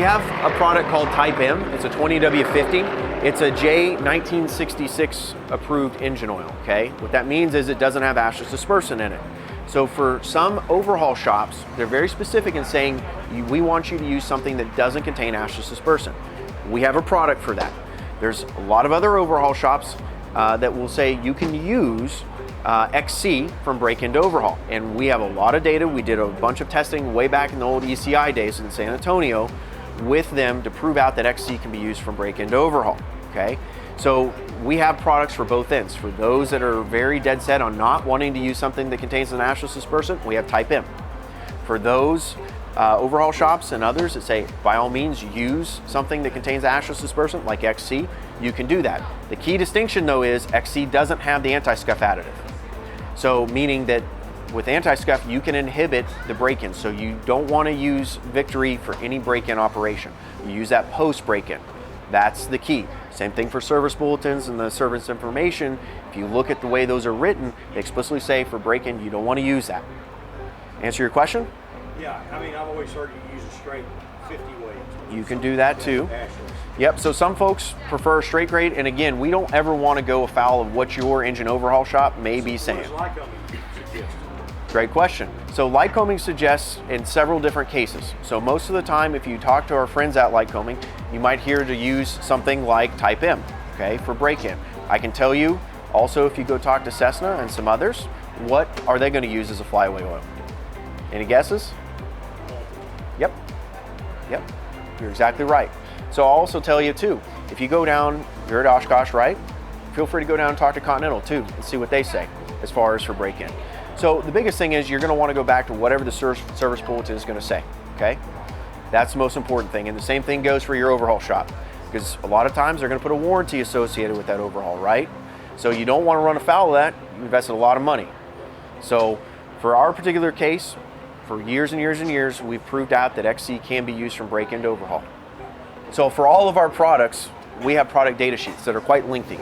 have a product called Type M. It's a 20W50. It's a J1966 approved engine oil, okay? What that means is it doesn't have ashless dispersant in it. So for some overhaul shops, they're very specific in saying, we want you to use something that doesn't contain ashless dispersant. We have a product for that. There's a lot of other overhaul shops that will say you can use XC from break-in to overhaul. And we have a lot of data. We did a bunch of testing way back in the old ECI days in San Antonio with them to prove out that XC can be used from break-in to overhaul, okay? So we have products for both ends. For those that are very dead set on not wanting to use something that contains an ashless dispersant, we have Type M. For those overhaul shops and others that say, by all means, use something that contains ashless dispersant like XC, you can do that. The key distinction though is XC doesn't have the anti-scuff additive. So meaning that with anti-scuff, you can inhibit the break-in. So you don't want to use Victory for any break-in operation. You use that post break-in. That's the key. Same thing for service bulletins and the service information. If you look at the way those are written, they explicitly say for break-in, you don't want to use that. Answer your question? Yeah, I mean, I've always heard you use a straight 50 weight. You can do that too. Yep, so some folks prefer straight grade, and again, we don't ever want to go afoul of what your engine overhaul shop may be saying. What does Lycoming suggest? Great question. So Lycoming suggests in several different cases. So most of the time, if you talk to our friends at Lycoming, you might hear to use something like Type M, okay, for break-in. I can tell you also, if you go talk to Cessna and some others, what are they going to use as a flyaway oil? Any guesses? Yep, you're exactly right. So I'll also tell you too, if you go down, you're at Oshkosh, right? Feel free to go down and talk to Continental too and see what they say as far as for break-in. So the biggest thing is you're going to want to go back to whatever the service bulletin is going to say, okay? That's the most important thing. And the same thing goes for your overhaul shop, because a lot of times they're going to put a warranty associated with that overhaul, right? So you don't want to run afoul of that. You invested a lot of money. So for our particular case, for years and years and years, we've proved out that XC can be used from break-in to overhaul. So for all of our products, we have product data sheets that are quite lengthy.